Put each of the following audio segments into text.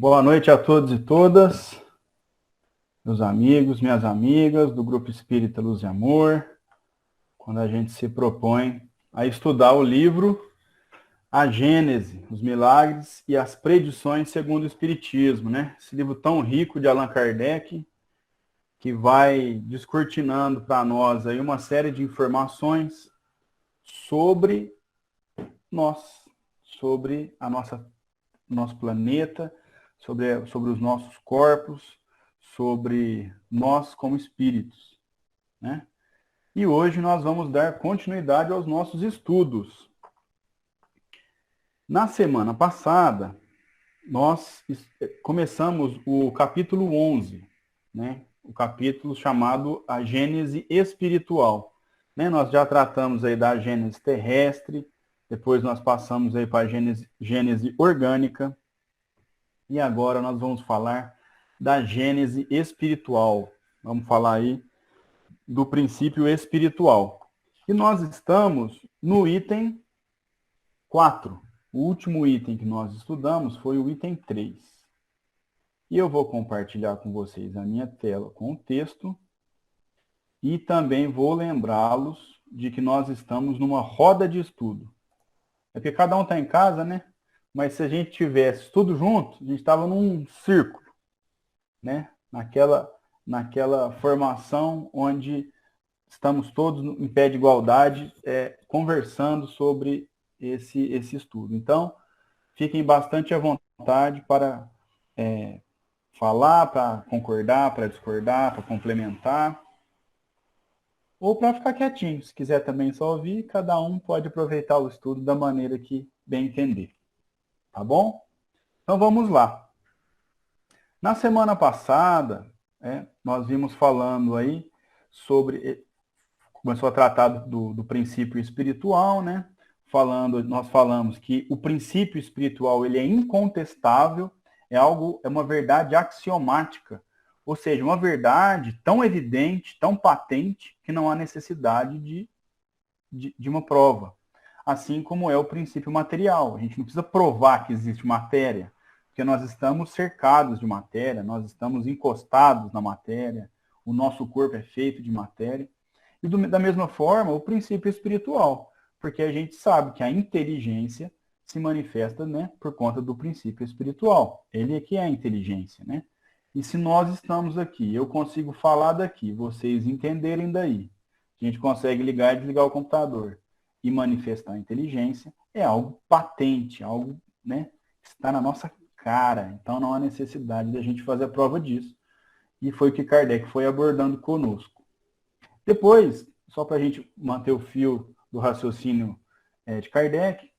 Boa noite a todos e todas, meus amigos, minhas amigas do Grupo Espírita Luz e Amor, quando a gente se propõe a estudar o livro A Gênese, os Milagres e as Predições segundo o Espiritismo, né? Esse livro tão rico de Allan Kardec, que vai descortinando para nós aí uma série de informações sobre nós, sobre nosso planeta, sobre os nossos corpos, sobre nós como espíritos, né? E hoje nós vamos dar continuidade aos nossos estudos. Na semana passada, nós começamos o capítulo 11, né? O capítulo chamado A Gênese Espiritual. Né? Nós já tratamos aí da gênese terrestre, depois nós passamos aí para a gênese orgânica, e agora nós vamos falar da gênese espiritual. Vamos falar aí do princípio espiritual. E nós estamos no item 4. O último item que nós estudamos foi o item 3. E eu vou compartilhar com vocês a minha tela com o texto e também vou lembrá-los de que nós estamos numa roda de estudo. É porque cada um está em casa, né? Mas se a gente tivesse tudo junto, a gente estava num círculo, né? Naquela formação onde estamos todos em pé de igualdade, conversando sobre esse estudo. Então, fiquem bastante à vontade para falar, para concordar, para discordar, para complementar, ou para ficar quietinho. Se quiser também só ouvir, cada um pode aproveitar o estudo da maneira que bem entender. Tá bom? Então vamos lá. Na semana passada, nós vimos falando aí sobre... Começou a tratar do princípio espiritual, né? Nós falamos que o princípio espiritual ele é incontestável, é uma verdade axiomática, ou seja, uma verdade tão evidente, tão patente, que não há necessidade de uma prova. Assim como é o princípio material. A gente não precisa provar que existe matéria, porque nós estamos cercados de matéria, nós estamos encostados na matéria, o nosso corpo é feito de matéria. E da mesma forma, o princípio espiritual, porque a gente sabe que a inteligência se manifesta, né, por conta do princípio espiritual. Ele é que é a inteligência, né? E se nós estamos aqui, eu consigo falar daqui, vocês entenderem daí, a gente consegue ligar e desligar o computador e manifestar a inteligência, é algo patente, algo, né, que está na nossa cara. Então não há necessidade da gente fazer a prova disso. E foi o que Kardec foi abordando conosco. Depois, só para a gente manter o fio do raciocínio de Kardec,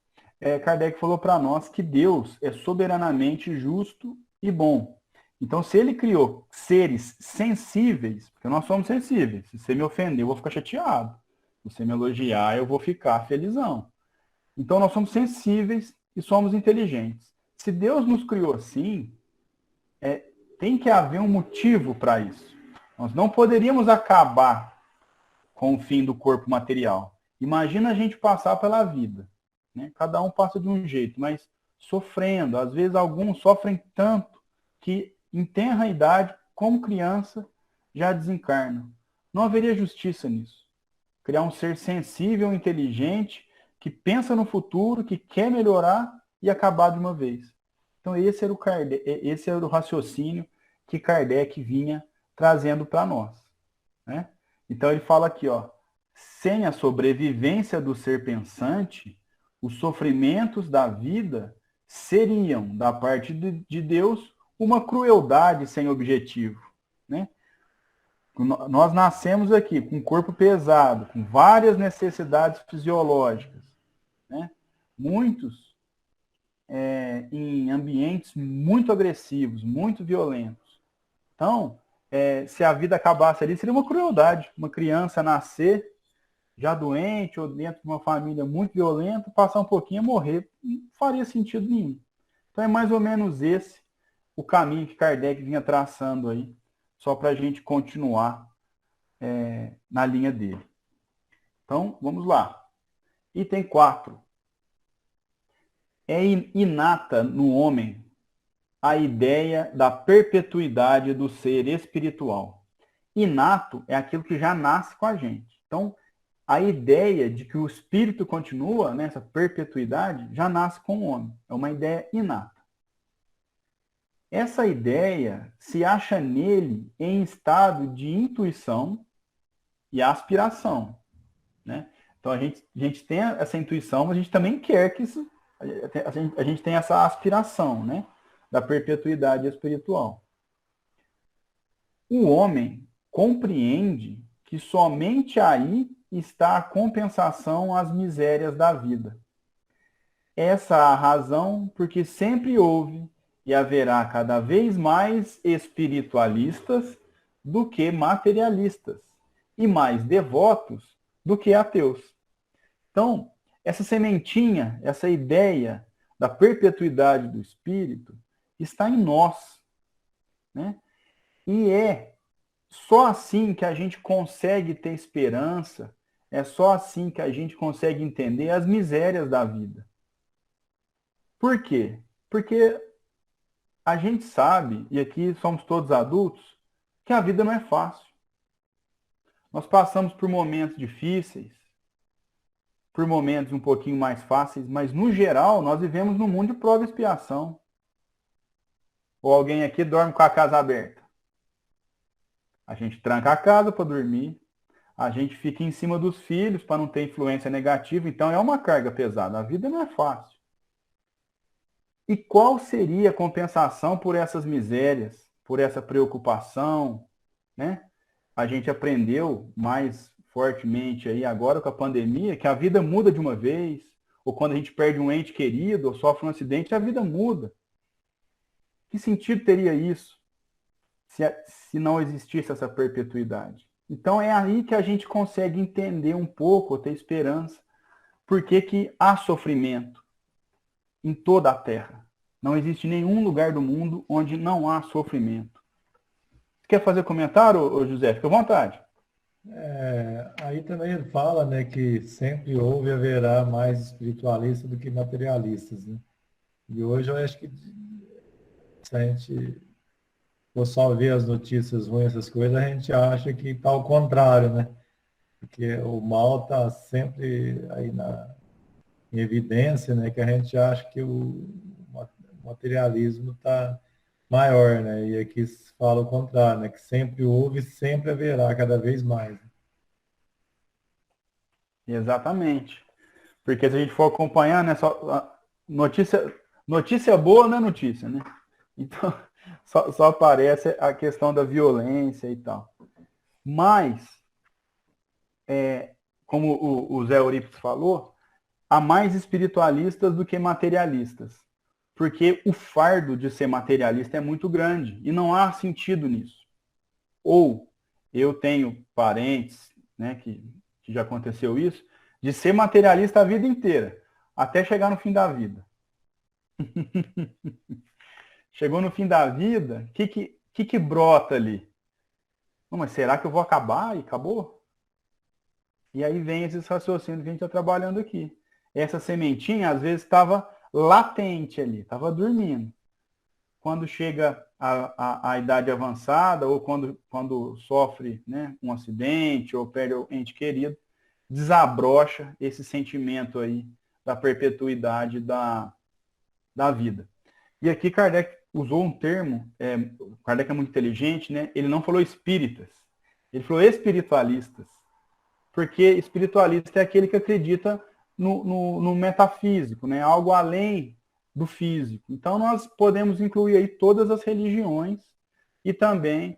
Kardec falou para nós que Deus é soberanamente justo e bom. Então, se ele criou seres sensíveis, porque nós somos sensíveis, se você me ofender, eu vou ficar chateado. Se você me elogiar, eu vou ficar felizão. Então, nós somos sensíveis e somos inteligentes. Se Deus nos criou assim, tem que haver um motivo para isso. Nós não poderíamos acabar com o fim do corpo material. Imagina a gente passar pela vida, né? Cada um passa de um jeito, mas sofrendo. Às vezes alguns sofrem tanto que em tenra idade, como criança, já desencarnam. Não haveria justiça nisso. Criar um ser sensível, inteligente, que pensa no futuro, que quer melhorar e acabar de uma vez. Então esse era o raciocínio que Kardec vinha trazendo para nós, né? Então ele fala aqui, ó, sem a sobrevivência do ser pensante, os sofrimentos da vida seriam, da parte de Deus, uma crueldade sem objetivo, né? Nós nascemos aqui com um corpo pesado, com várias necessidades fisiológicas, né? Muitos em ambientes muito agressivos, muito violentos. Então, se a vida acabasse ali, seria uma crueldade. Uma criança nascer já doente ou dentro de uma família muito violenta, passar um pouquinho e morrer, não faria sentido nenhum. Então é mais ou menos esse o caminho que Kardec vinha traçando aí, só para a gente continuar na linha dele. Então, vamos lá. Item 4. É inata no homem a ideia da perpetuidade do ser espiritual. Inato é aquilo que já nasce com a gente. Então, a ideia de que o espírito continua, né, essa perpetuidade, já nasce com o homem. É uma ideia inata. Essa ideia se acha nele em estado de intuição e aspiração, né? Então, a gente tem essa intuição, mas a gente também quer que isso... A gente tem essa aspiração, né, da perpetuidade espiritual. O homem compreende que somente aí está a compensação às misérias da vida. Essa é a razão porque sempre houve e haverá cada vez mais espiritualistas do que materialistas, e mais devotos do que ateus. Então, essa sementinha, essa ideia da perpetuidade do espírito está em nós, né? E é só assim que a gente consegue ter esperança, é só assim que a gente consegue entender as misérias da vida. Por quê? Porque a gente sabe, e aqui somos todos adultos, que a vida não é fácil. Nós passamos por momentos difíceis, por momentos um pouquinho mais fáceis, mas no geral nós vivemos num mundo de prova e expiação. Ou alguém aqui dorme com a casa aberta. A gente tranca a casa para dormir, a gente fica em cima dos filhos para não ter influência negativa, então é uma carga pesada. A vida não é fácil. E qual seria a compensação por essas misérias, por essa preocupação, né? A gente aprendeu mais fortemente aí agora com a pandemia que a vida muda de uma vez, ou quando a gente perde um ente querido ou sofre um acidente, a vida muda. Que sentido teria isso se não existisse essa perpetuidade? Então é aí que a gente consegue entender um pouco, ter esperança, por que há sofrimento em toda a Terra. Não existe nenhum lugar do mundo onde não há sofrimento. Quer fazer comentário, José? Fica à vontade. Aí também ele fala, né, que sempre houve e haverá mais espiritualistas do que materialistas, né? E hoje eu acho que se a gente for só ver as notícias ruins, essas coisas, a gente acha que está ao contrário, né? Porque o mal está sempre aí em evidência, né? Que a gente acha que o materialismo está maior, né? E aqui se fala o contrário, né? Que sempre houve e sempre haverá, cada vez mais. Exatamente. Porque se a gente for acompanhar, né, notícia boa não é notícia, né? Então, só aparece a questão da violência e tal. Mas, como o Zé Eurípides falou, há mais espiritualistas do que materialistas. Porque o fardo de ser materialista é muito grande e não há sentido nisso. Ou eu tenho parentes, né, que já aconteceu isso, de ser materialista a vida inteira, até chegar no fim da vida. Chegou no fim da vida, o que brota ali? Não, mas será que eu vou acabar? E acabou? E aí vem esses raciocínios que a gente está trabalhando aqui. Essa sementinha, às vezes, estava latente ali, estava dormindo. Quando chega a idade avançada, ou quando sofre, né, um acidente, ou perde o ente querido, desabrocha esse sentimento aí da perpetuidade da vida. E aqui Kardec usou um termo, Kardec é muito inteligente, né? Ele não falou espíritas, ele falou espiritualistas, porque espiritualista é aquele que acredita no metafísico, né? Algo além do físico. Então nós podemos incluir aí todas as religiões e também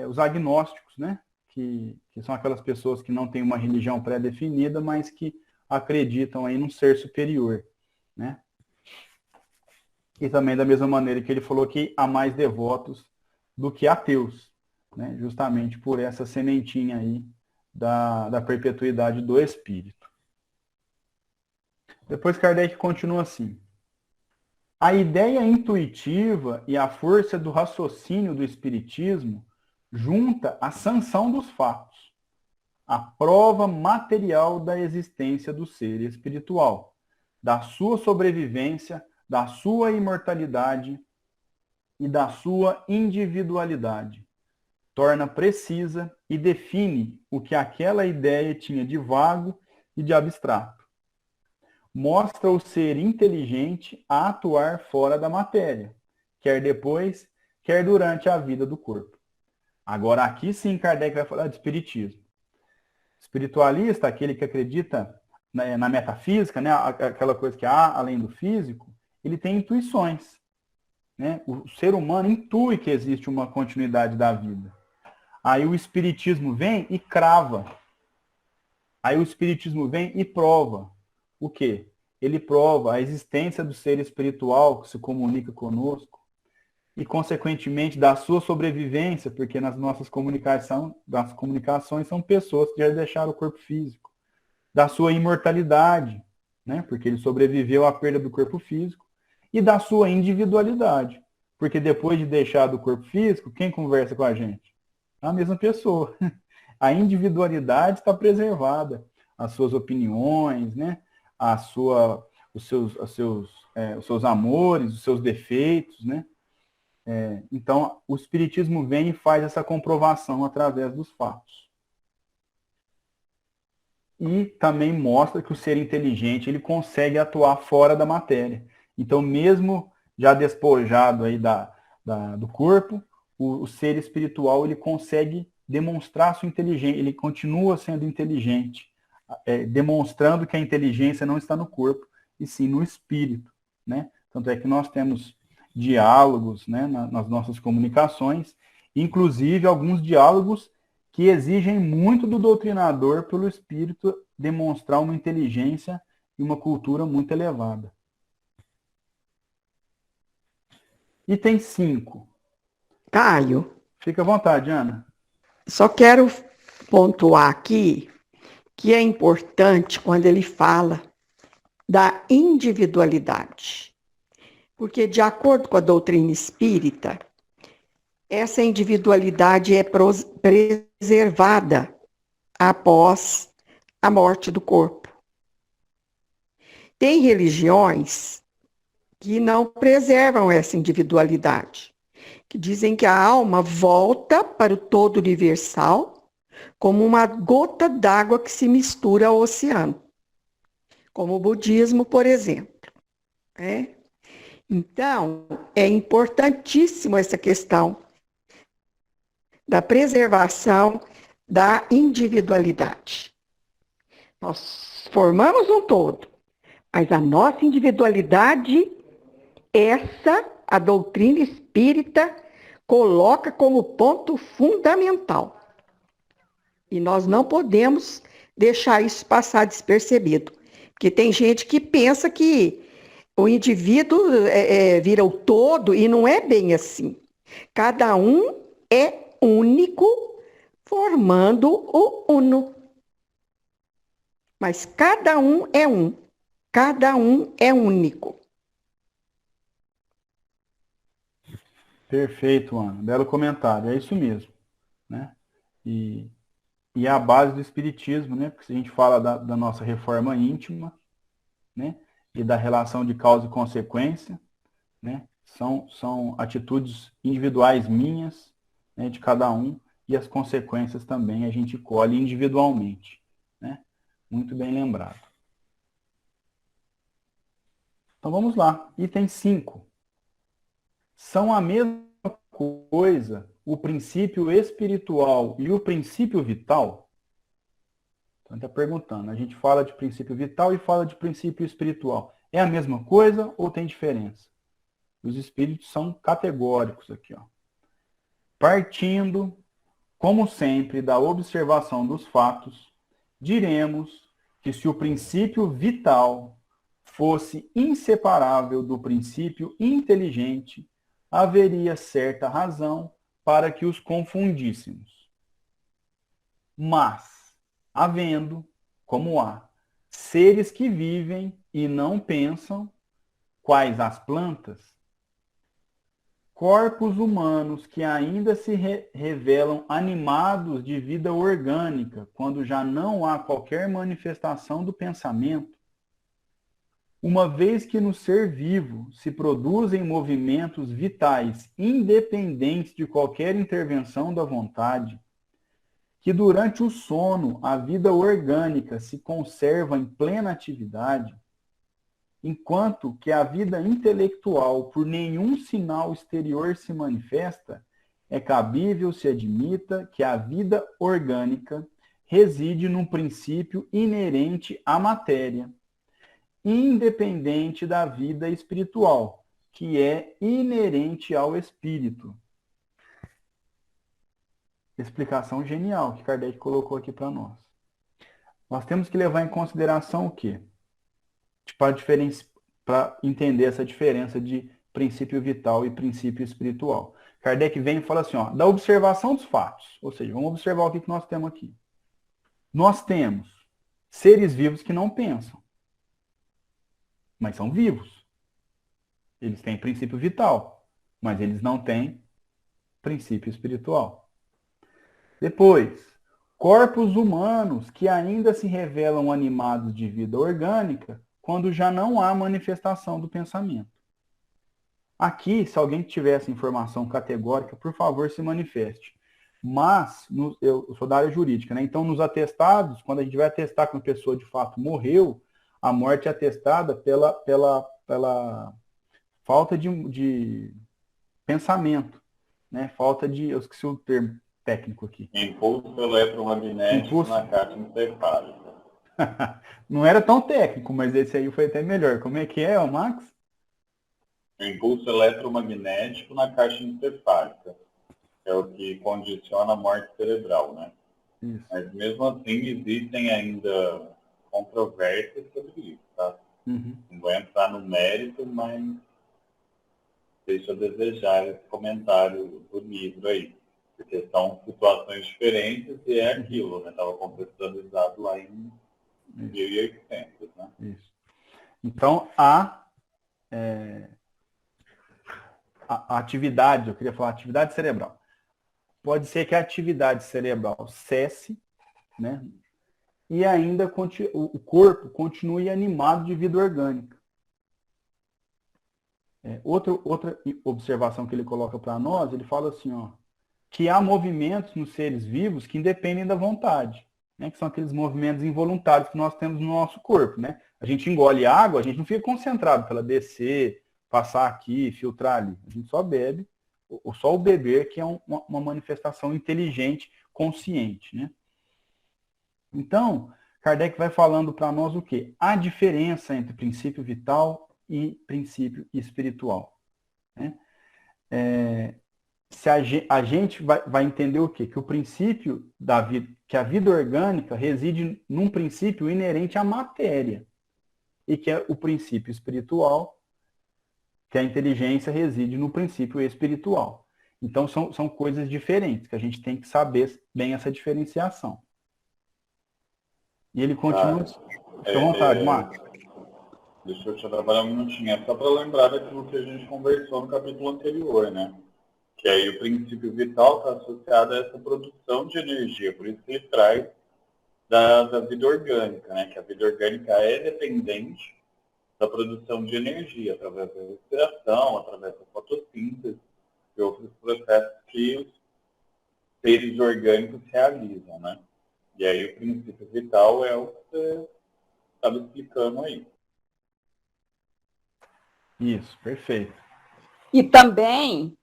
os agnósticos, né? Que são aquelas pessoas que não têm uma religião pré-definida, mas que acreditam aí num ser superior, né? E também da mesma maneira que ele falou que há mais devotos do que ateus, né? Justamente por essa sementinha aí da perpetuidade do espírito. Depois Kardec continua assim. A ideia intuitiva e a força do raciocínio do espiritismo junta a sanção dos fatos, a prova material da existência do ser espiritual, da sua sobrevivência, da sua imortalidade e da sua individualidade. Torna precisa e define o que aquela ideia tinha de vago e de abstrato. Mostra o ser inteligente a atuar fora da matéria, quer depois, quer durante a vida do corpo. Agora, aqui sim, Kardec vai falar de espiritismo. Espiritualista, aquele que acredita na metafísica, né, aquela coisa que há além do físico, ele tem intuições. Né? O ser humano intui que existe uma continuidade da vida. Aí o espiritismo vem e crava. Aí o espiritismo vem e prova. O quê? Ele prova a existência do ser espiritual que se comunica conosco e, consequentemente, da sua sobrevivência, porque nas nossas comunicações são pessoas que já deixaram o corpo físico. Da sua imortalidade, né? Porque ele sobreviveu à perda do corpo físico. E da sua individualidade. Porque depois de deixar do corpo físico, quem conversa com a gente? A mesma pessoa. A individualidade está preservada. As suas opiniões, né? Os seus amores, os seus defeitos, né? Então, o Espiritismo vem e faz essa comprovação através dos fatos. E também mostra que o ser inteligente ele consegue atuar fora da matéria. Então, mesmo já despojado aí do corpo, o ser espiritual ele consegue demonstrar sua inteligência, ele continua sendo inteligente, demonstrando que a inteligência não está no corpo, e sim no espírito. Né? Tanto é que nós temos diálogos, né, nas nossas comunicações, inclusive alguns diálogos que exigem muito do doutrinador pelo espírito demonstrar uma inteligência e uma cultura muito elevada. Item 5. Caio, Fica à vontade, Ana. só quero pontuar aqui que é importante quando ele fala da individualidade. Porque, de acordo com a doutrina espírita, essa individualidade é preservada após a morte do corpo. Tem religiões que não preservam essa individualidade, que dizem que a alma volta para o todo universal como uma gota d'água que se mistura ao oceano, como o budismo, por exemplo. Então, é importantíssimo essa questão da preservação da individualidade. Nós formamos um todo, mas a nossa individualidade, a doutrina espírita coloca como ponto fundamental. E nós não podemos deixar isso passar despercebido. Porque tem gente que pensa que o indivíduo vira o todo e não é bem assim. Cada um é único, formando o uno. Mas cada um é um. Cada um é único. Perfeito, Ana. Belo comentário. É isso mesmo. Né? E é a base do espiritismo, né? Porque se a gente fala da nossa reforma íntima, né? E da relação de causa e consequência, né? São atitudes individuais minhas, né? De cada um, e as consequências também a gente colhe individualmente. Né? Muito bem lembrado. Então vamos lá. Item 5. São a mesma coisa o princípio espiritual e o princípio vital? Então, está perguntando. A gente fala de princípio vital e fala de princípio espiritual. É a mesma coisa ou tem diferença? Os espíritos são categóricos aqui. Ó. Partindo, como sempre, da observação dos fatos, diremos que se o princípio vital fosse inseparável do princípio inteligente, haveria certa razão para que os confundíssemos. Mas, havendo, como há, seres que vivem e não pensam, quais as plantas, corpos humanos que ainda se revelam animados de vida orgânica, quando já não há qualquer manifestação do pensamento, Uma vez que no ser vivo se produzem movimentos vitais independentes de qualquer intervenção da vontade, que durante o sono a vida orgânica se conserva em plena atividade, enquanto que a vida intelectual por nenhum sinal exterior se manifesta, é cabível se admita que a vida orgânica reside num princípio inerente à matéria, independente da vida espiritual, que é inerente ao espírito. Explicação genial que Kardec colocou aqui para nós. Nós temos que levar em consideração o quê? Para entender essa diferença de princípio vital e princípio espiritual. Kardec vem e fala assim, ó, da observação dos fatos. Ou seja, vamos observar o que nós temos aqui. Nós temos seres vivos que não pensam, mas são vivos. Eles têm princípio vital, mas eles não têm princípio espiritual. Depois, corpos humanos que ainda se revelam animados de vida orgânica quando já não há manifestação do pensamento. Aqui, se alguém tiver essa informação categórica, por favor, se manifeste. Mas, eu sou da área jurídica, né? Então, nos atestados, quando a gente vai atestar que uma pessoa de fato morreu, a morte é atestada pela falta de pensamento, né? Falta de, eu esqueci o termo técnico aqui. Impulso eletromagnético na caixa encefálica. Não era tão técnico, mas esse aí foi até melhor. Como é que é, Max? Impulso eletromagnético na caixa encefálica. É o que condiciona a morte cerebral, né? Isso. Mas mesmo assim existem ainda controvérsias sobre isso, tá? Uhum. Não vou entrar no mérito, mas deixa eu desejar esse comentário do livro aí. Porque são situações diferentes e é aquilo, né? Estava contextualizado lá em 1800, né? Isso. Então, a atividade, eu queria falar atividade cerebral. Pode ser que a atividade cerebral cesse, né? E ainda o corpo continue animado de vida orgânica. Outra observação que ele coloca para nós, ele fala assim, ó, que há movimentos nos seres vivos que independem da vontade, né? Que são aqueles movimentos involuntários que nós temos no nosso corpo, né? A gente engole água, a gente não fica concentrado para ela descer, passar aqui, filtrar ali. A gente só bebe, ou só o beber que é uma manifestação inteligente, consciente, né? Então, Kardec vai falando para nós o quê? A diferença entre princípio vital e princípio espiritual, né? Se a gente vai entender o quê? Que o princípio da vida, que a vida orgânica reside num princípio inerente à matéria, e que é o princípio espiritual, que a inteligência reside no princípio espiritual. Então, são coisas diferentes, que a gente tem que saber bem essa diferenciação. E ele continua... Fica à vontade, Marcos. Deixa eu te atrapalhar um minutinho. É só para lembrar daquilo que a gente conversou no capítulo anterior, né? Que aí o princípio vital está associado a essa produção de energia. Por isso que ele traz da vida orgânica, né? Que a vida orgânica é dependente da produção de energia, através da respiração, através da fotossíntese e outros processos que os seres orgânicos realizam, né? E aí o princípio vital é o que você estava explicando aí. Isso, perfeito. E também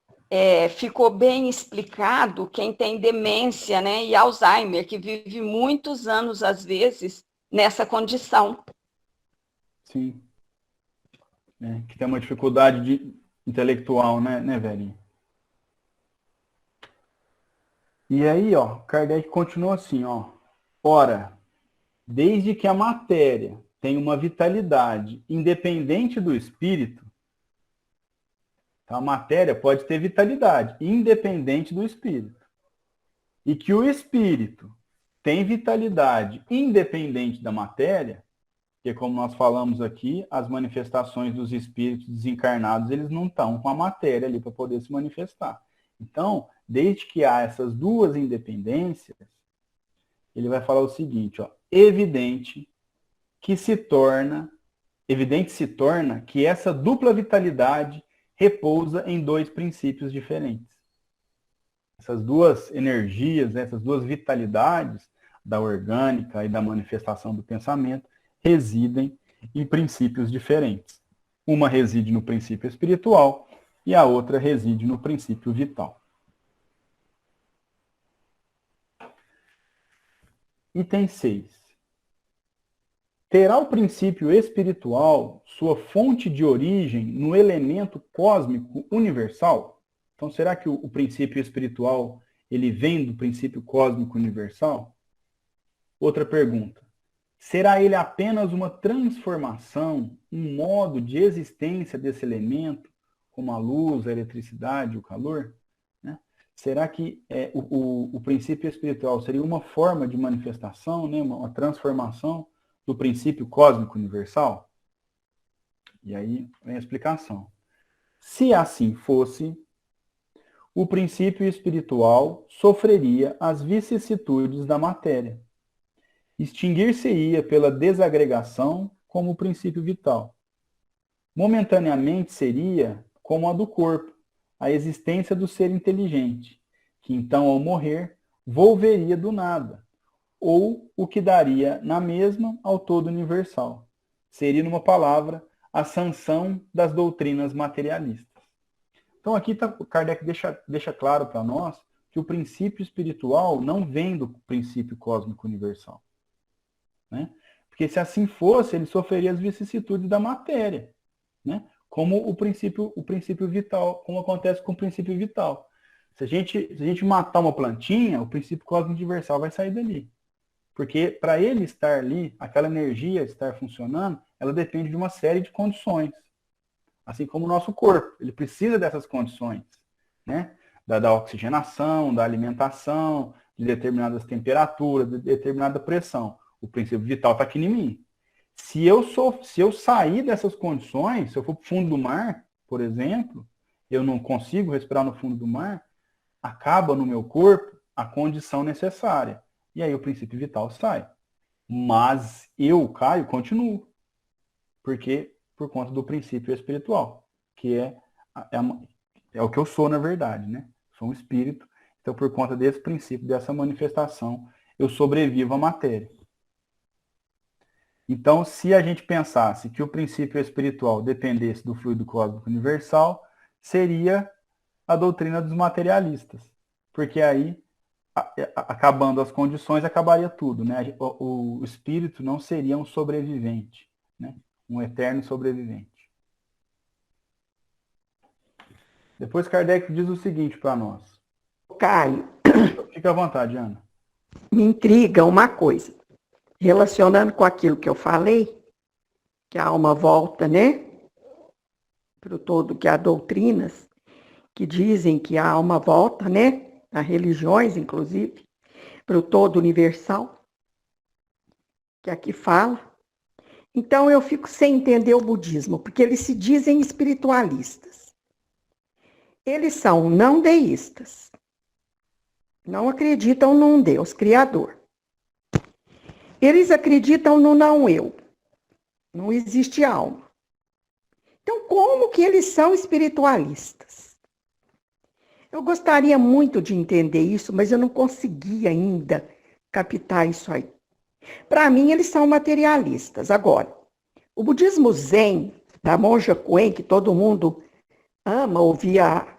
ficou bem explicado quem tem demência, né, e Alzheimer, que vive muitos anos, às vezes, nessa condição. Sim. Que tem uma dificuldade intelectual, né, velhinho? E aí, ó, Kardec continua assim, ó. Ora, desde que a matéria tem uma vitalidade independente do espírito, então a matéria pode ter vitalidade independente do espírito. E que o espírito tem vitalidade independente da matéria, porque como nós falamos aqui, as manifestações dos espíritos desencarnados, eles não estão com a matéria ali para poder se manifestar. Então, desde que há essas duas independências, ele vai falar o seguinte, ó, evidente que se torna evidente se torna que essa dupla vitalidade repousa em dois princípios diferentes. Essas duas energias, essas duas vitalidades, da orgânica e da manifestação do pensamento, residem em princípios diferentes. Uma reside no princípio espiritual e a outra reside no princípio vital. Item 6. Terá o princípio espiritual sua fonte de origem no elemento cósmico universal? Então, será que o princípio espiritual ele vem do princípio cósmico universal? Outra pergunta. Será ele apenas uma transformação, um modo de existência desse elemento, como a luz, a eletricidade, o calor? Né? Será que o princípio espiritual seria uma forma de manifestação, né? Uma transformação do princípio cósmico universal? E aí vem a explicação. Se assim fosse, o princípio espiritual sofreria as vicissitudes da matéria. Extinguir-se-ia pela desagregação como o princípio vital. Momentaneamente seria como a do corpo, a existência do ser inteligente, que então, ao morrer, volveria do nada, ou o que daria na mesma ao todo universal. Seria, numa palavra, a sanção das doutrinas materialistas. Então aqui Kardec deixa claro para nós que o princípio espiritual não vem do princípio cósmico universal. Né? Porque se assim fosse, ele sofreria as vicissitudes da matéria, né? Como o princípio vital, como acontece com o princípio vital. Se a gente matar uma plantinha, o princípio cósmico universal vai sair dali. Porque para ele estar ali, aquela energia estar funcionando, ela depende de uma série de condições. Assim como o nosso corpo, ele precisa dessas condições, né? Da oxigenação, da alimentação, de determinadas temperaturas, de determinada pressão. O princípio vital está aqui em mim. Se eu sair dessas condições, se eu for para o fundo do mar, por exemplo, eu não consigo respirar no fundo do mar, acaba no meu corpo a condição necessária. E aí o princípio vital sai. Mas eu, Caio, continuo. Porque por conta do princípio espiritual, que é o que eu sou, na verdade, né? Sou um espírito. Então, por conta desse princípio, dessa manifestação, eu sobrevivo à matéria. Então, se a gente pensasse que o princípio espiritual dependesse do fluido cósmico universal, seria a doutrina dos materialistas. Porque aí, acabando as condições, acabaria tudo, né? O espírito não seria um sobrevivente, né? Um eterno sobrevivente. Depois Kardec diz o seguinte para nós. Caio, Fica à vontade, Ana. me intriga uma coisa. Relacionando com aquilo que eu falei, que a alma volta, né? Para o todo, que há doutrinas que dizem que a alma volta, né? Há religiões, inclusive, para o todo universal, que aqui fala. Então eu fico sem entender o budismo, porque eles se dizem espiritualistas. Eles são não deístas. Não acreditam num Deus criador. Eles acreditam no não eu. Não existe alma. Então, como que eles são espiritualistas? Eu gostaria muito de entender isso, mas eu não consegui ainda captar isso aí. Para mim, eles são materialistas. Agora, o budismo Zen, da monja Kuen, que todo mundo ama ouvir a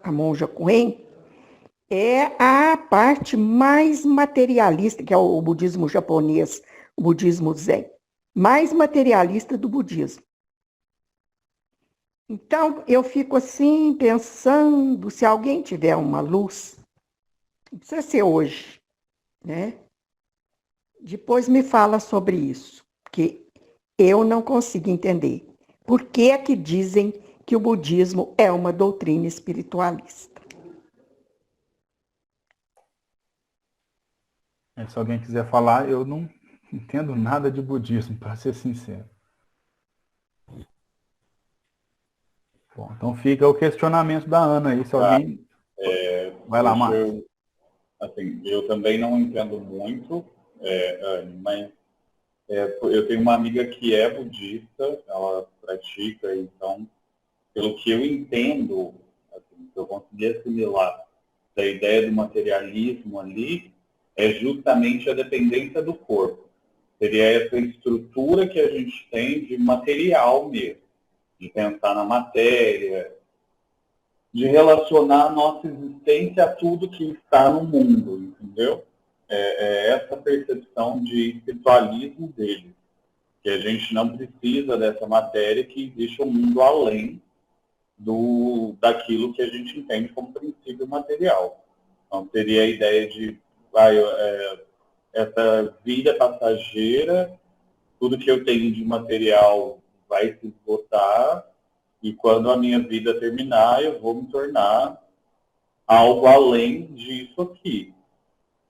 monja Kuen, é a parte mais materialista, que é o budismo japonês, o budismo Zen, mais materialista do budismo. Então, eu fico assim, pensando, se alguém tiver uma luz, não precisa ser hoje, né? Depois me fala sobre isso, porque eu não consigo entender. Por que é que dizem que o budismo é uma doutrina espiritualista? Se alguém quiser falar, eu não entendo nada de budismo, para ser sincero. Bom, então fica o questionamento da Ana aí, se alguém... Vai lá, Marcos. Eu também não entendo muito, Anne, mas Eu tenho uma amiga que é budista, ela pratica, então, pelo que eu entendo, assim, que eu consegui assimilar da ideia do materialismo ali, é justamente a dependência do corpo. Seria essa estrutura que a gente tem de material mesmo, de pensar na matéria, de relacionar a nossa existência a tudo que está no mundo, entendeu? É essa percepção de espiritualismo dele, que a gente não precisa dessa matéria, que existe um mundo além daquilo que a gente entende como princípio material. Então, seria a ideia de essa vida passageira, tudo que eu tenho de material vai se esgotar, e quando a minha vida terminar, eu vou me tornar algo além disso aqui,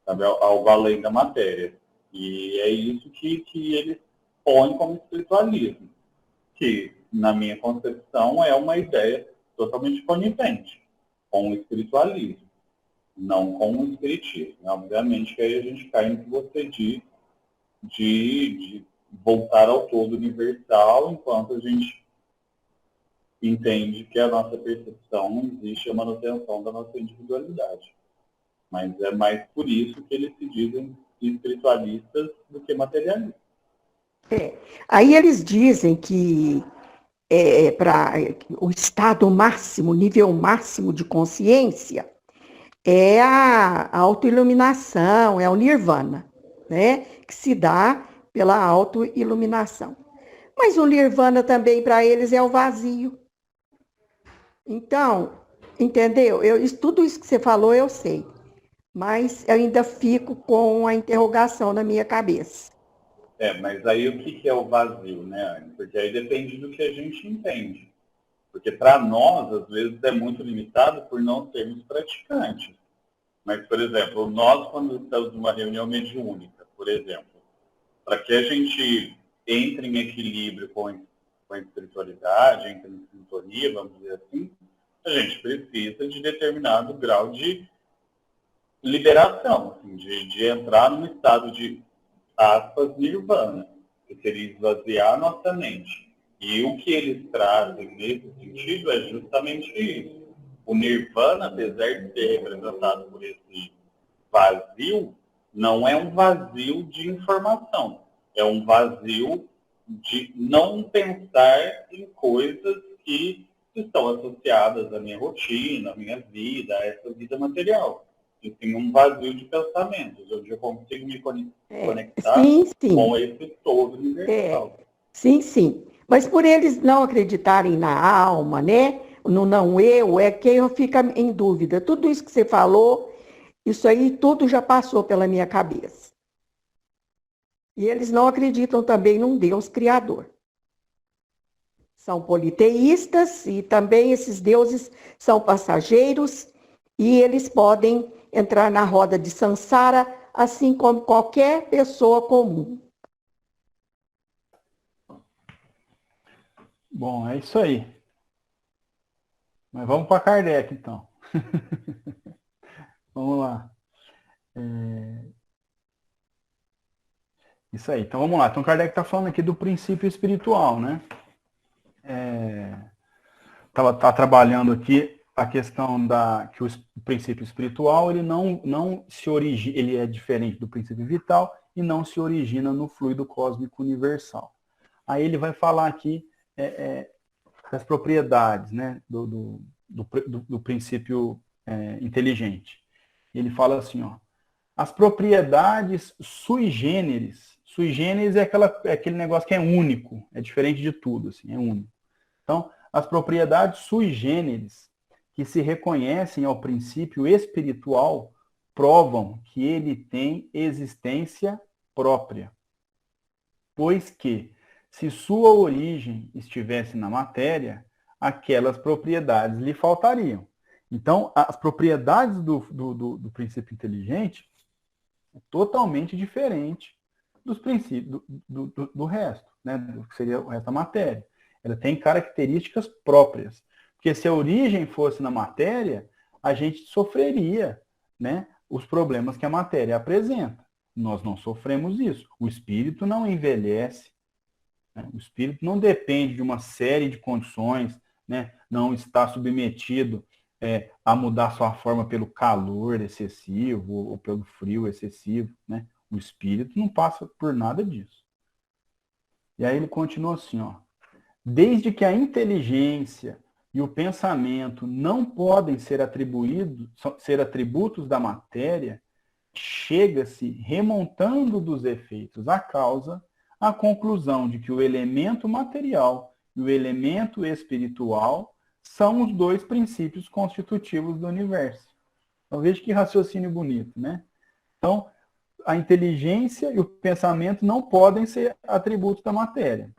sabe? Algo além da matéria. E é isso que eles põem como espiritualismo, que, na minha concepção, é uma ideia totalmente conivente com o espiritualismo, não com o espiritismo. Obviamente que aí a gente cai no que você diz de voltar ao todo universal, enquanto a gente entende que a nossa percepção não existe a manutenção da nossa individualidade. Mas é mais por isso que eles se dizem espiritualistas do que materialistas. Aí eles dizem que para o estado máximo, nível máximo de consciência, é a autoiluminação, é o nirvana, né? Que se dá pela autoiluminação. Mas o nirvana também para eles é o vazio. Então, entendeu? Tudo isso que você falou eu sei, mas eu ainda fico com a interrogação na minha cabeça. Mas aí o que é o vazio, né, Anne? Porque aí depende do que a gente entende. Porque para nós, às vezes, é muito limitado por não sermos praticantes. Mas, por exemplo, nós, quando estamos numa reunião mediúnica, por exemplo, para que a gente entre em equilíbrio com a espiritualidade, entre em sintonia, vamos dizer assim, a gente precisa de determinado grau de liberação, assim, de entrar num estado de, aspas, nirvana, que seria esvaziar a nossa mente. E o que eles trazem nesse sentido é justamente isso. O nirvana, apesar de ser representado por esse vazio, não é um vazio de informação. É um vazio de não pensar em coisas que estão associadas à minha rotina, à minha vida, a essa vida material. E tem um vazio de pensamentos, onde eu consigo me conectar com esse todo universal. Sim. Mas por eles não acreditarem na alma, né? No não eu, é que eu fico em dúvida. Tudo isso que você falou, isso aí tudo já passou pela minha cabeça. E eles não acreditam também num Deus criador. São politeístas e também esses deuses são passageiros e eles podem entrar na roda de Sansara, assim como qualquer pessoa comum. Bom, é isso aí. Mas vamos para Kardec, então. Vamos lá. Isso aí. Então, vamos lá. Então, Kardec está falando aqui do princípio espiritual, né? Tá trabalhando aqui a questão que o princípio espiritual, ele não se origina, ele é diferente do princípio vital e não se origina no fluido cósmico universal. Aí ele vai falar aqui das propriedades, né, do princípio inteligente. Ele fala assim, ó, as propriedades sui generis é aquele negócio que é único, é diferente de tudo, assim, é único. Então, as propriedades sui generis que se reconhecem ao princípio espiritual provam que ele tem existência própria, pois que, se sua origem estivesse na matéria, aquelas propriedades lhe faltariam. Então, as propriedades do princípio inteligente é totalmente diferente dos princípios do resto, né? Do que seria o resto da matéria. Ela tem características próprias. Porque se a origem fosse na matéria, a gente sofreria, né, os problemas que a matéria apresenta. Nós não sofremos isso. O espírito não envelhece, né? O espírito não depende de uma série de condições, né? Não está submetido a mudar sua forma pelo calor excessivo ou pelo frio excessivo, né? O espírito não passa por nada disso. E aí ele continua assim, ó. Desde que a inteligência e o pensamento não podem ser atributos da matéria, chega-se, remontando dos efeitos à causa, à conclusão de que o elemento material e o elemento espiritual são os dois princípios constitutivos do universo. Então veja que raciocínio bonito, né? Então, a inteligência e o pensamento não podem ser atributos da matéria.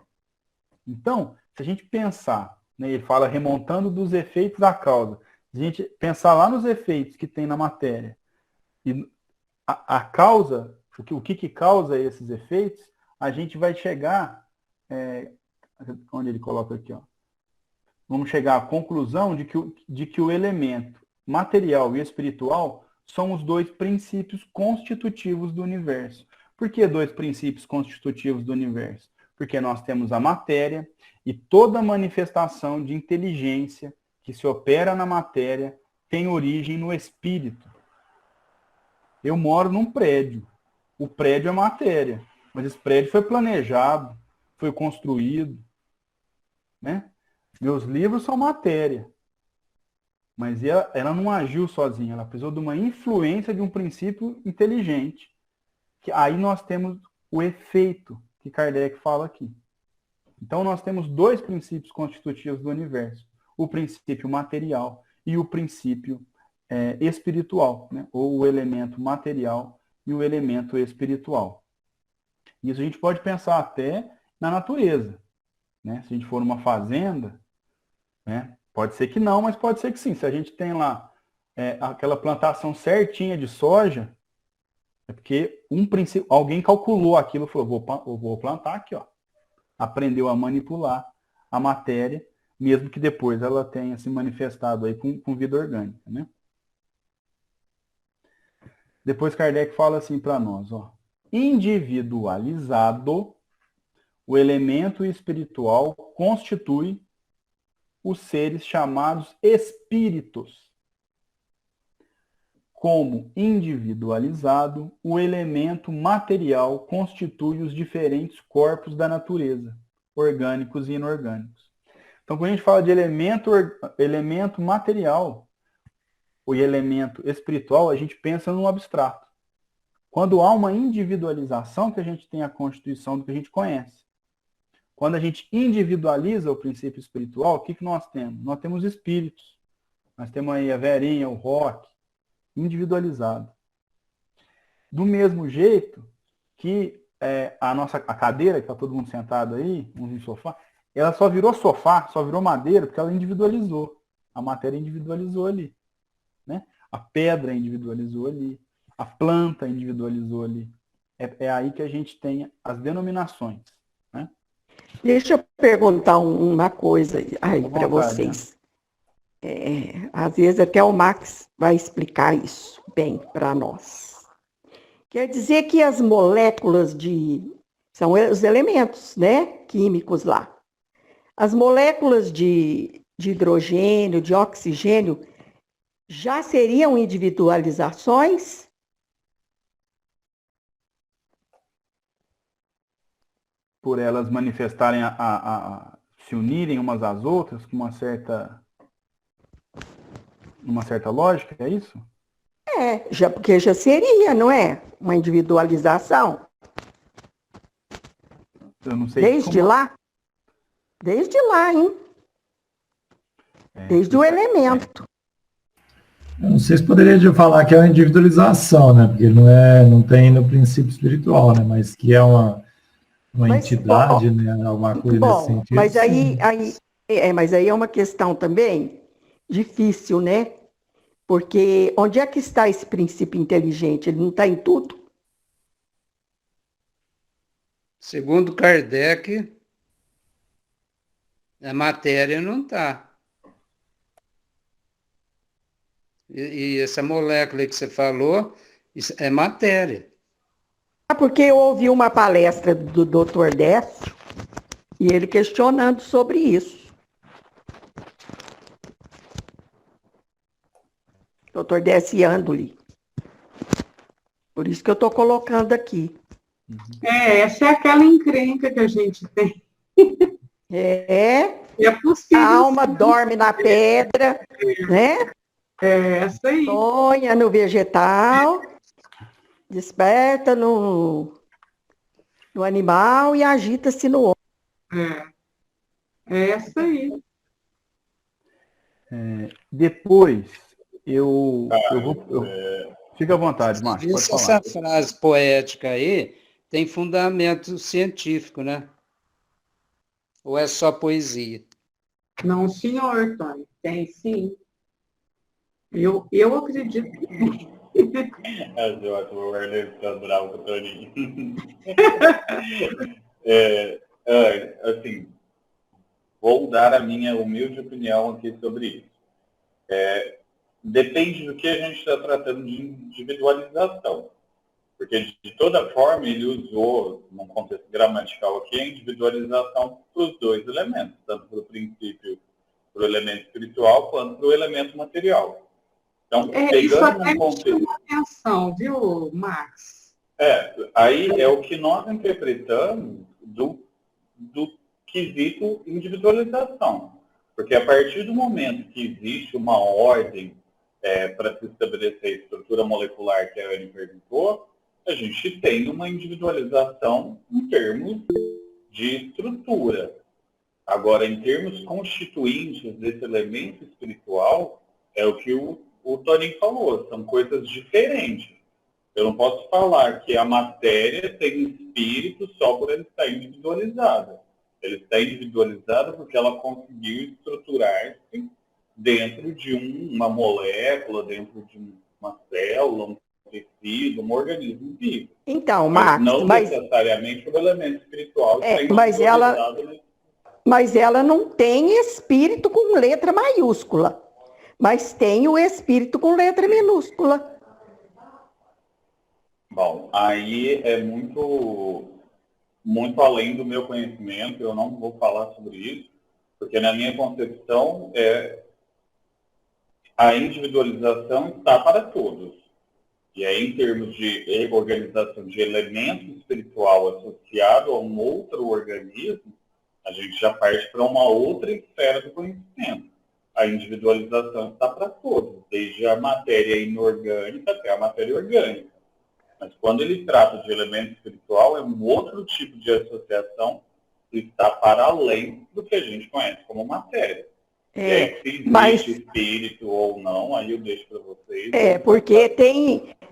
Então, se a gente pensar, né, ele fala remontando dos efeitos à causa, se a gente pensar lá nos efeitos que tem na matéria, e a causa, o que causa esses efeitos, a gente vai chegar, onde ele coloca aqui, ó, vamos chegar à conclusão de que o elemento material e espiritual são os dois princípios constitutivos do universo. Por que dois princípios constitutivos do universo? Porque nós temos a matéria e toda manifestação de inteligência que se opera na matéria tem origem no espírito. Eu moro num prédio. O prédio é matéria, mas esse prédio foi planejado, foi construído, né? Meus livros são matéria, mas ela não agiu sozinha, ela precisou de uma influência de um princípio inteligente. Que aí nós temos o efeito que Kardec fala aqui. Então nós temos dois princípios constitutivos do universo: o princípio material e o princípio espiritual, né? Ou o elemento material e o elemento espiritual. Isso a gente pode pensar até na natureza, né? Se a gente for numa fazenda, né? Pode ser que não, mas pode ser que sim. Se a gente tem lá aquela plantação certinha de soja, é porque alguém calculou aquilo e falou, vou plantar aqui, ó. Aprendeu a manipular a matéria, mesmo que depois ela tenha se manifestado aí com vida orgânica, né? Depois Kardec fala assim para nós, ó. Individualizado, o elemento espiritual constitui os seres chamados espíritos. Como individualizado, o elemento material constitui os diferentes corpos da natureza, orgânicos e inorgânicos. Então, quando a gente fala de elemento material e elemento espiritual, a gente pensa no abstrato. Quando há uma individualização, que a gente tem a constituição do que a gente conhece. Quando a gente individualiza o princípio espiritual, o que nós temos? Nós temos espíritos. Nós temos aí a Verinha, o Roque, individualizado. Do mesmo jeito que a cadeira, que está todo mundo sentado aí, no sofá, ela só virou sofá, só virou madeira, porque ela individualizou. A matéria individualizou ali. Né? A pedra individualizou ali. A planta individualizou ali. É aí que a gente tem as denominações. Né? Deixa eu perguntar uma coisa aí para vocês. Né? Às vezes até o Max vai explicar isso bem para nós. Quer dizer que as moléculas são os elementos, né, químicos lá. As moléculas de hidrogênio, de oxigênio, já seriam individualizações? Por elas manifestarem se unirem umas às outras com uma certa lógica, é isso? Porque já seria, não é? Uma individualização. Eu não sei Desde lá? Desde lá, hein? Desde o elemento. Eu não sei se poderia falar que é uma individualização, né? Porque não tem no princípio espiritual, né? Mas que é uma entidade, né? Alguma coisa nesse sentido. Mas mas aí é uma questão também difícil, né? Porque onde é que está esse princípio inteligente? Ele não está em tudo? Segundo Kardec, a matéria não está. E essa molécula que você falou, isso é matéria. porque eu ouvi uma palestra do Dr. Décio e ele questionando sobre isso. Dr. Décio Andoli. Por isso que eu estou colocando aqui. Essa é aquela encrenca que a gente tem. É possível. A alma dorme na pedra, né? Essa aí. Sonha no vegetal, desperta no animal e agita-se no homem. Essa aí. Depois, fica à vontade, Márcio, pode Essa falar. frase poética aí tem fundamento científico, né? Ou é só poesia? Não, senhor, Tony. Tem sim. Eu acredito que tem. Eu acho que o Werner está bravo com o Toninho. Assim, vou dar a minha humilde opinião aqui sobre isso. Depende do que a gente está tratando de individualização. Porque, de toda forma, ele usou, num contexto gramatical aqui, a individualização para os dois elementos, tanto para o princípio, para o elemento espiritual, quanto para o elemento material. Então, isso até pegando um me contexto... chamou a atenção, viu, Max? Aí é o que nós interpretamos do quesito individualização. Porque a partir do momento que existe uma ordem para se estabelecer a estrutura molecular que a Anne perguntou, a gente tem uma individualização em termos de estrutura. Agora, em termos constituintes desse elemento espiritual, é o que o Toninho falou, são coisas diferentes. Eu não posso falar que a matéria tem espírito só por ela estar individualizada. Ela está individualizada porque ela conseguiu estruturar-se dentro de uma molécula, dentro de uma célula, um tecido, um organismo vivo. Então, Max, não necessariamente o elemento espiritual está individualizado. Mas ela não tem espírito com letra maiúscula, mas tem o espírito com letra minúscula. Bom, aí é muito além do meu conhecimento, eu não vou falar sobre isso, porque na minha concepção a individualização está para todos. E aí, em termos de organização de elemento espiritual associado a um outro organismo, a gente já parte para uma outra esfera do conhecimento. A individualização está para todos, desde a matéria inorgânica até a matéria orgânica. Mas quando ele trata de elemento espiritual, é um outro tipo de associação que está para além do que a gente conhece como matéria. E aí, se existe espírito ou não, aí eu deixo para vocês. Porque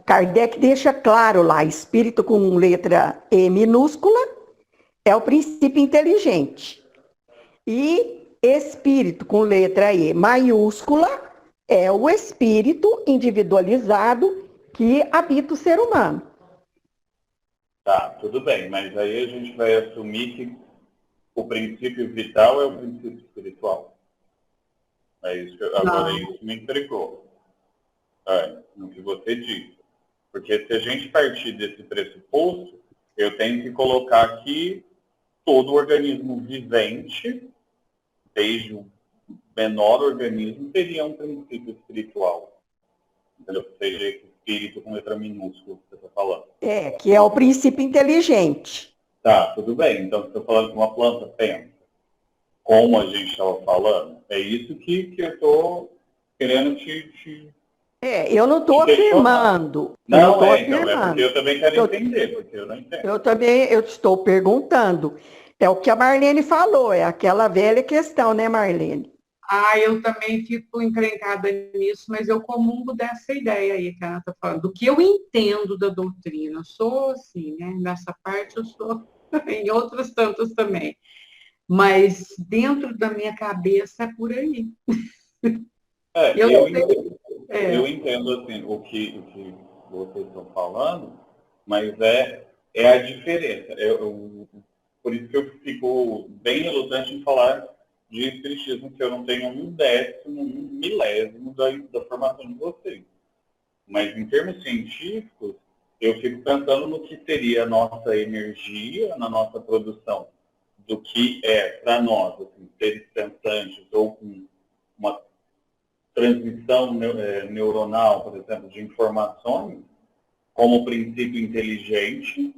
Kardec deixa claro lá, espírito com letra E minúscula é o princípio inteligente. E espírito com letra E maiúscula é o espírito individualizado que habita o ser humano. Tá, tudo bem, mas aí a gente vai assumir que o princípio vital é o princípio espiritual. Agora isso me intrigou, no que você disse. Porque se a gente partir desse pressuposto, eu tenho que colocar aqui todo organismo vivente, desde o menor organismo, teria um princípio espiritual. Entendeu? Seja esse espírito com letra minúscula que você está falando. Que é o princípio inteligente. Tá, tudo bem. Então, se eu estou falando que uma planta pensa, como a gente estava falando, é isso que eu estou querendo te eu não estou afirmando. Não, porque eu também quero entender, porque eu não entendo. Eu estou perguntando. É o que a Marlene falou, é aquela velha questão, né, Marlene? Eu também fico encrencada nisso, mas eu comungo dessa ideia aí que ela está falando. Do que eu entendo da doutrina. Eu sou assim, né? Nessa parte eu sou, em outras tantas também. Mas dentro da minha cabeça é por aí. Eu entendo assim, o que vocês estão falando, mas é a diferença. Por isso que eu fico bem relutante em falar de espiritismo, que eu não tenho um décimo, um milésimo da formação de vocês. Mas em termos científicos, eu fico pensando no que seria a nossa energia na nossa produção, do que é, para nós, assim, seres pensantes ou com uma transmissão neuronal, por exemplo, de informações, como princípio inteligente,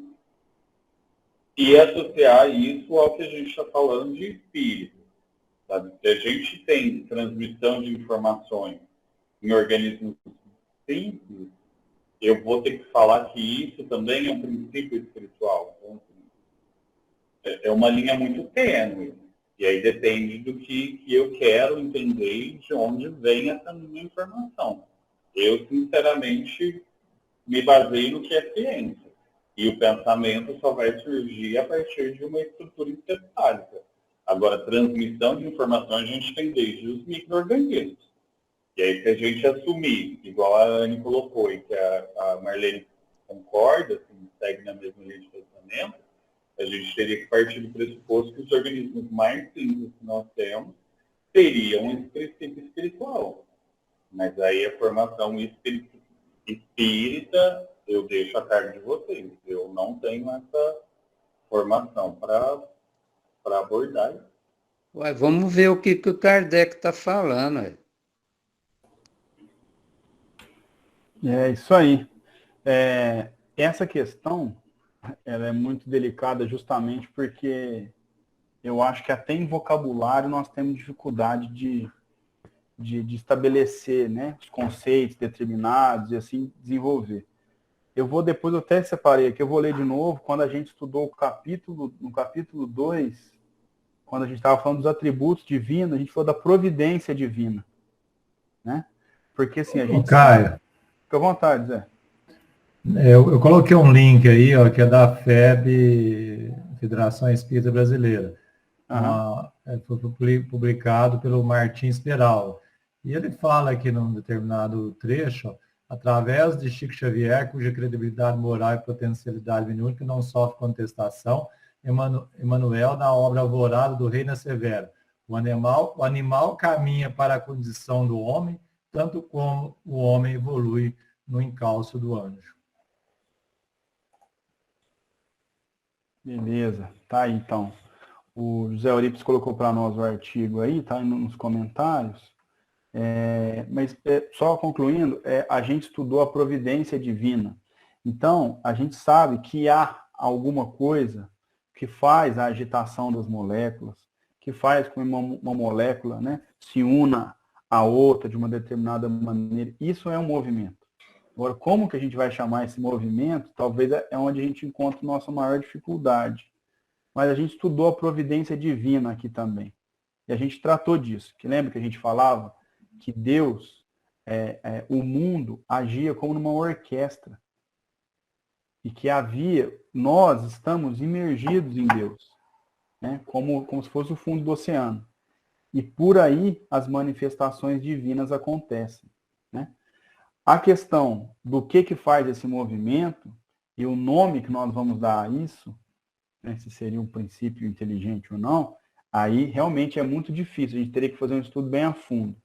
e associar isso ao que a gente está falando de espírito. Sabe? Se a gente tem transmissão de informações em organismos simples, eu vou ter que falar que isso também é um princípio espiritual. Então, assim, é uma linha muito tênue. E aí depende do que eu quero entender e de onde vem essa minha informação. Eu, sinceramente, me baseio no que é ciência. E o pensamento só vai surgir a partir de uma estrutura encefálica. Agora, transmissão de informações a gente tem desde os micro-organismos. E aí, se a gente assumir, igual a Anne colocou, e que a Marlene concorda, assim, segue na mesma linha de pensamento, a gente teria que partir do pressuposto que os organismos mais simples que nós temos teriam esse princípio espiritual. Mas aí a formação espírita, eu deixo a cargo de vocês. Eu não tenho essa formação para abordar isso. Ué, vamos ver o que o Kardec está falando. Ué. É isso aí. Essa questão ela é muito delicada justamente porque eu acho que até em vocabulário nós temos dificuldade de estabelecer, né, os conceitos determinados e assim desenvolver. Eu até separei aqui, eu vou ler de novo, quando a gente estudou no capítulo 2, quando a gente estava falando dos atributos divinos, a gente falou da providência divina, né? Porque assim, a gente... Caio, fica à vontade, Zé. Eu coloquei um link aí, ó, que é da FEB, Federação Espírita Brasileira. Foi publicado pelo Martins Peral. E ele fala aqui num determinado trecho, ó, através de Chico Xavier, cuja credibilidade moral e potencialidade mediúnica não sofre contestação, Emmanuel, na obra Alvorada do Reina Severo. O animal caminha para a condição do homem, tanto como o homem evolui no encalço do anjo. Beleza, tá aí então. O José Eurípides colocou para nós o artigo aí, tá aí nos comentários. Mas só concluindo, a gente estudou a providência divina. Então, a gente sabe que há alguma coisa que faz a agitação das moléculas, que faz com que uma molécula, né, se una à outra de uma determinada maneira. Isso é um movimento. Agora, como que a gente vai chamar esse movimento? Talvez é onde a gente encontra a nossa maior dificuldade. Mas a gente estudou a providência divina aqui também. E a gente tratou disso. Que lembra que a gente falava que Deus, o mundo, agia como numa orquestra. E que nós estamos imergidos em Deus. Né? Como se fosse o fundo do oceano. E por aí as manifestações divinas acontecem. Né? A questão do que faz esse movimento e o nome que nós vamos dar a isso, né, se seria um princípio inteligente ou não, aí realmente é muito difícil. A gente teria que fazer um estudo bem a fundo.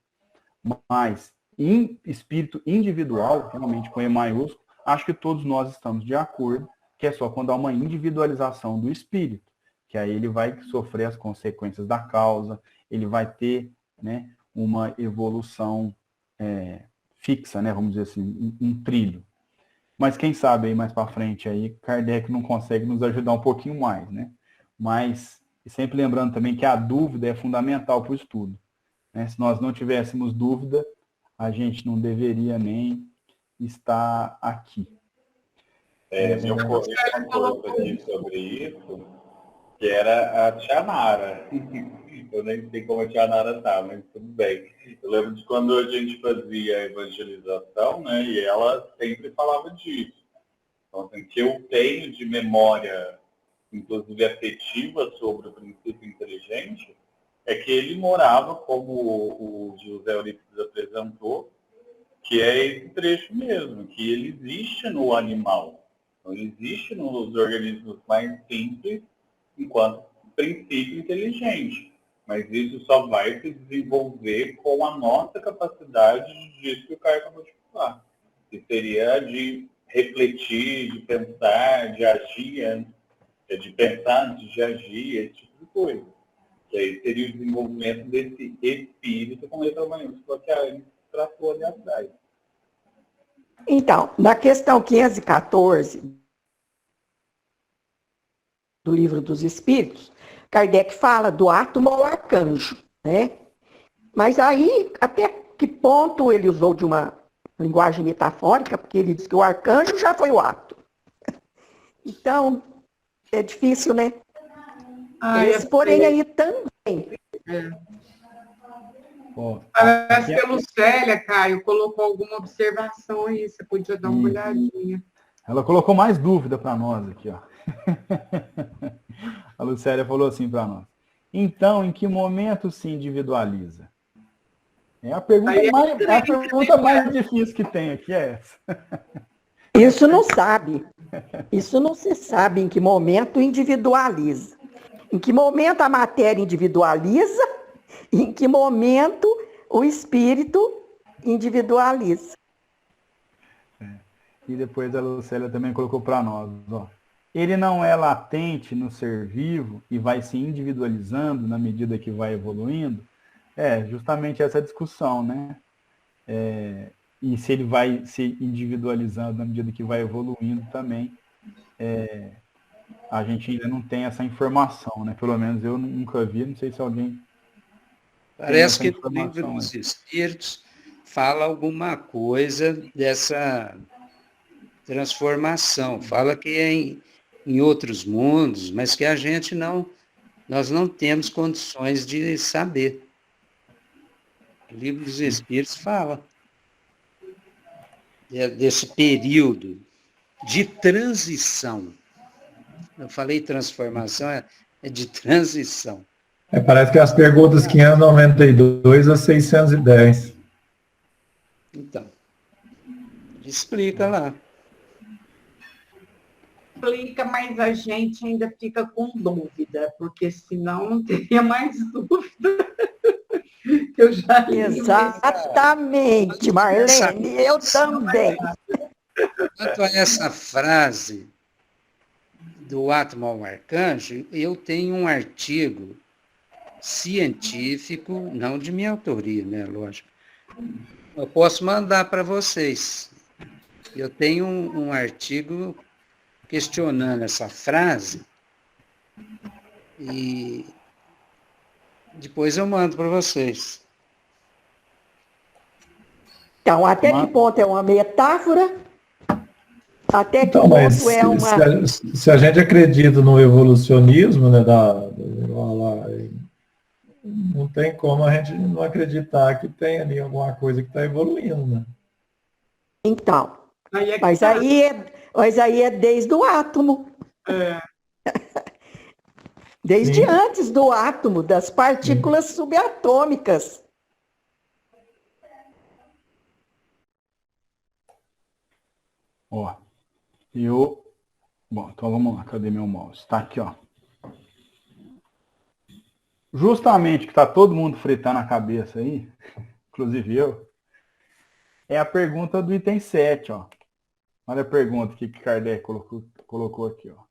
Mas, em espírito individual, realmente com E maiúsculo, acho que todos nós estamos de acordo que é só quando há uma individualização do espírito, que aí ele vai sofrer as consequências da causa, ele vai ter, né, uma evolução fixa, né, vamos dizer assim, um trilho. Mas quem sabe aí mais para frente aí Kardec não consegue nos ajudar um pouquinho mais, né? Mas sempre lembrando também que a dúvida é fundamental para o estudo. Né? Se nós não tivéssemos dúvida, a gente não deveria nem estar aqui. Me ocorreu uma coisa aqui sobre isso, que era a Tia Nara. Eu nem sei como a Tia Nara está, mas tudo bem. Eu lembro de quando a gente fazia a evangelização, né, e ela sempre falava disso. Então, assim, que eu tenho de memória, inclusive afetiva, sobre o princípio inteligente, é que ele morava, como o José Eurípides apresentou, que é esse trecho mesmo, que ele existe no animal. Então, ele existe nos organismos mais simples, enquanto princípio inteligente. Mas isso só vai se desenvolver com a nossa capacidade disso que o Caio acabou de falar. Que seria de refletir, de pensar, de agir, de pensar antes de agir, esse tipo de coisa. Que aí seria o desenvolvimento desse espírito com letra maiúscula que a Anne tratou ali atrás. Então, na questão 514 do Livro dos Espíritos, Kardec fala do átomo ao arcanjo, né? Mas aí, até que ponto ele usou de uma linguagem metafórica, porque ele diz que o arcanjo já foi o átomo. Então, é difícil, né? Esse, porém, aí também. Parece que a Lucélia, Caio, colocou alguma observação aí, você podia dar uma olhadinha. Ela colocou mais dúvida para nós aqui, ó. A Lucélia falou assim para nós. Então, em que momento se individualiza? É a pergunta mais difícil que tem aqui, é essa. Isso não sabe. Isso não se sabe em que momento individualiza. Em que momento a matéria individualiza e em que momento o espírito individualiza. E depois a Lucélia também colocou para nós, ó. Ele não é latente no ser vivo e vai se individualizando na medida que vai evoluindo? É, justamente essa discussão, né? E se ele vai se individualizando na medida que vai evoluindo também, a gente ainda não tem essa informação, né? Pelo menos eu nunca vi, não sei se alguém... Parece que no Livro dos Espíritos fala alguma coisa dessa transformação. Fala que é em outros mundos, mas que a gente nós não temos condições de saber. O Livro dos Espíritos fala desse período de transição. Eu falei transformação, é de transição. Parece que as perguntas 592 a 610. Então, explica lá. Explica, mas a gente ainda fica com dúvida, porque senão não teria mais dúvida. Eu já li. Exatamente, Marlene, eu também. Quanto a essa frase do átomo ao arcanjo, eu tenho um artigo científico, não de minha autoria, né, lógico. Eu posso mandar para vocês. Eu tenho um artigo questionando essa frase e depois eu mando para vocês. Então, até que ponto é uma metáfora? Até que Então, mas ponto é uma... se a gente acredita no evolucionismo, né, não tem como a gente não acreditar que tem ali alguma coisa que está evoluindo, né? Então, mas aí é desde o átomo. Desde Sim. antes do átomo, das partículas subatômicas. Ó, bom, então vamos lá, cadê meu mouse? Tá aqui, ó. Justamente que tá todo mundo fritando a cabeça aí, inclusive eu, é a pergunta do item 7, ó. Olha a pergunta que Kardec colocou aqui, ó.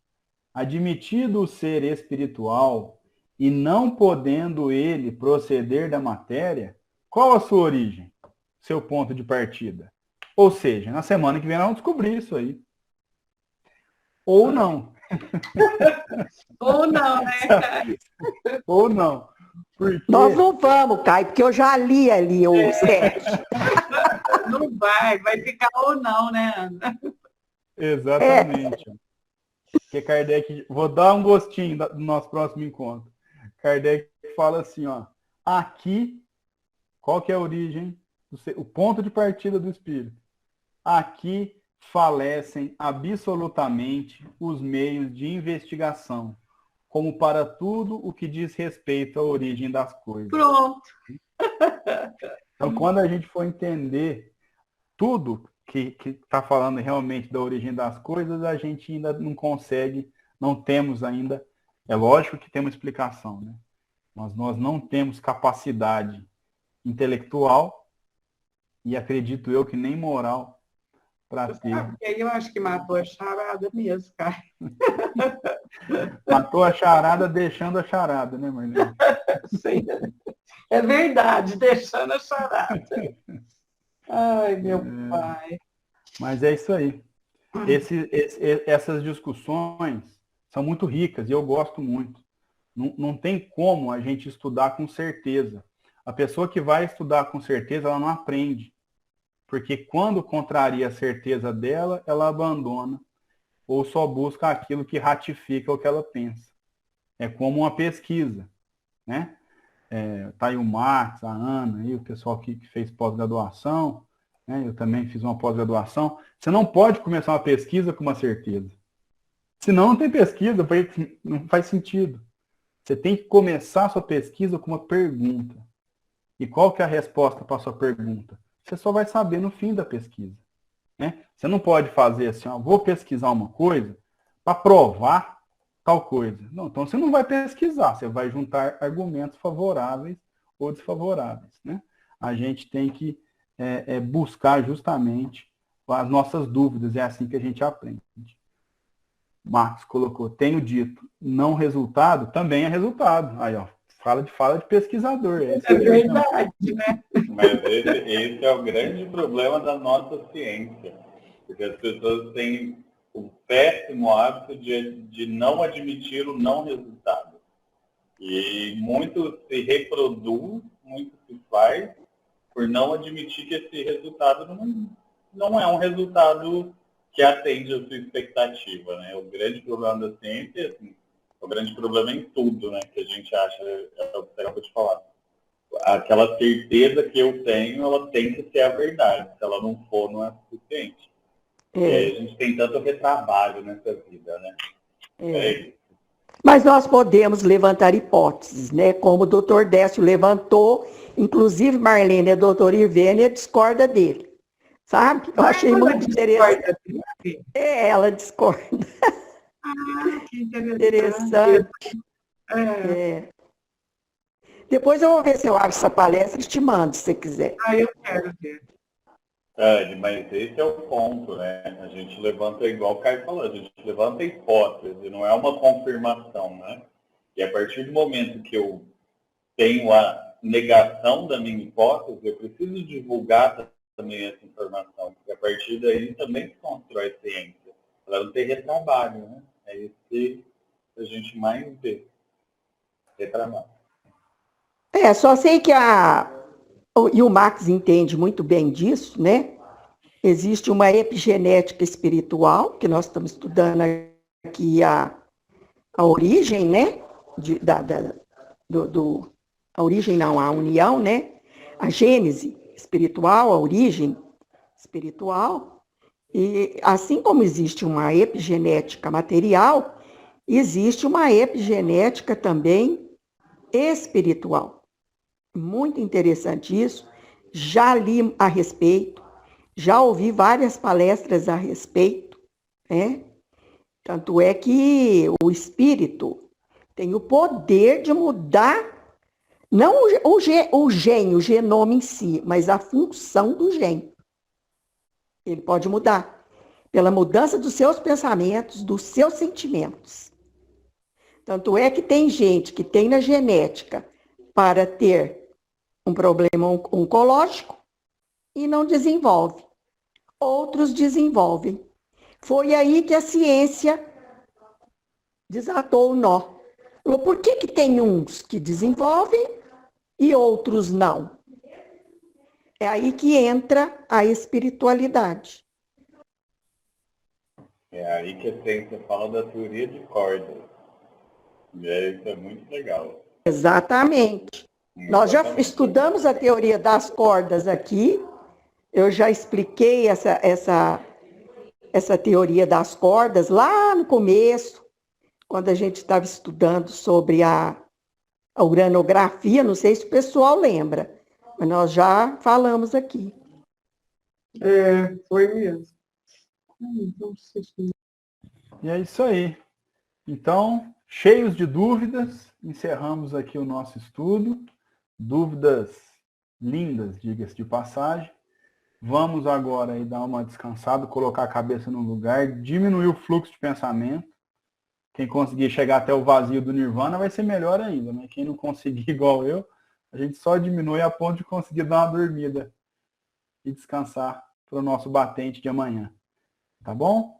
Admitido o ser espiritual e não podendo ele proceder da matéria, qual a sua origem? Seu ponto de partida? Ou seja, na semana que vem nós vamos descobrir isso aí. Ou não. Ou não, né? Ou não. Porque... Nós não vamos, Caio, porque eu já li ali o 7. Não vai ficar ou não, né, Ana? Exatamente. Porque Kardec, vou dar um gostinho do nosso próximo encontro. Kardec fala assim, ó, aqui, qual que é a origem, o ponto de partida do espírito? Aqui falecem absolutamente os meios de investigação, como para tudo o que diz respeito à origem das coisas. Pronto. Então, quando a gente for entender tudo que está falando realmente da origem das coisas, a gente ainda não consegue, não temos ainda, é lógico que tem uma explicação, né? Mas nós não temos capacidade intelectual e acredito eu que nem moral para ter. Porque aí eu acho que matou a charada mesmo, cara. Matou a charada deixando a charada, né, Marlene? Sim. É verdade, deixando a charada. Ai, meu pai. Mas é isso aí. Essas discussões são muito ricas e eu gosto muito. Não tem como a gente estudar com certeza. A pessoa que vai estudar com certeza, ela não aprende. Porque quando contraria a certeza dela, ela abandona ou só busca aquilo que ratifica o que ela pensa. É como uma pesquisa, né? Tá aí o Marcos, a Ana, aí, o pessoal que fez pós-graduação, né? Eu também fiz uma pós-graduação. Você não pode começar uma pesquisa com uma certeza. Senão não tem pesquisa, não faz sentido. Você tem que começar a sua pesquisa com uma pergunta. E qual que é a resposta para a sua pergunta? Você só vai saber no fim da pesquisa. Né? Você não pode fazer assim, ó, vou pesquisar uma coisa para provar tal coisa. Não, então você não vai pesquisar, você vai juntar argumentos favoráveis ou desfavoráveis. Né? A gente tem que buscar justamente as nossas dúvidas, é assim que a gente aprende. Marcos colocou, tenho dito, não resultado, também é resultado. Aí, ó, fala de pesquisador. É verdade, né? Mas esse é o grande problema da nossa ciência. Porque as pessoas têm o péssimo hábito de não admitir o não resultado. E muito se reproduz, muito se faz, por não admitir que esse resultado não é um resultado que atende a sua expectativa, né? O grande problema da ciência, assim, o grande problema em tudo, né? Que a gente acha, é o que você acabou de falar. Aquela certeza que eu tenho, ela tem que ser a verdade. Se ela não for, não é suficiente. E aí a gente tem tanto retrabalho nessa vida, né? É isso. Mas nós podemos levantar hipóteses, né? Como o doutor Décio levantou, inclusive Marlene, a doutora Irvênia, discorda dele. Sabe? Eu achei muito interessante. Ela discorda. Ah, que interessante. Depois eu vou ver se eu acho essa palestra e te mando, se você quiser. Eu quero ver. Mas esse é o ponto, né? A gente levanta, igual o Caio falou, a gente levanta a hipótese, não é uma confirmação, né? E a partir do momento que eu tenho a negação da minha hipótese, eu preciso divulgar também essa informação, porque a partir daí também se constrói ciência. Ela não tem retrabalho, né? É isso que a gente mais vê. Retrabalho. Só sei que e o Marx entende muito bem disso, né? Existe uma epigenética espiritual, que nós estamos estudando aqui a origem, né? A origem não, a união, né? A gênese espiritual, a origem espiritual. E assim como existe uma epigenética material, existe uma epigenética também espiritual. Muito interessante isso. Já li a respeito, já ouvi várias palestras a respeito, né? Tanto é que o espírito tem o poder de mudar, não o gene, o genoma em si, mas a função do gene. Ele pode mudar pela mudança dos seus pensamentos, dos seus sentimentos. Tanto é que tem gente que tem na genética para ter um problema oncológico e não desenvolve. Outros desenvolvem. Foi aí que a ciência desatou o nó. Por que tem uns que desenvolvem e outros não? É aí que entra a espiritualidade. É aí que a ciência fala da teoria de cordas. E isso é muito legal. Exatamente. Nós já estudamos a teoria das cordas aqui. Eu já expliquei essa teoria das cordas lá no começo, quando a gente estava estudando sobre a uranografia. Não sei se o pessoal lembra, mas nós já falamos aqui. Foi mesmo. E é isso aí. Então, cheios de dúvidas, encerramos aqui o nosso estudo. Dúvidas lindas, diga-se de passagem. Vamos agora aí dar uma descansada, colocar a cabeça no lugar, diminuir o fluxo de pensamento. Quem conseguir chegar até o vazio do Nirvana vai ser melhor ainda, né? Quem não conseguir igual eu, a gente só diminui a ponto de conseguir dar uma dormida e descansar para o nosso batente de amanhã. Tá bom?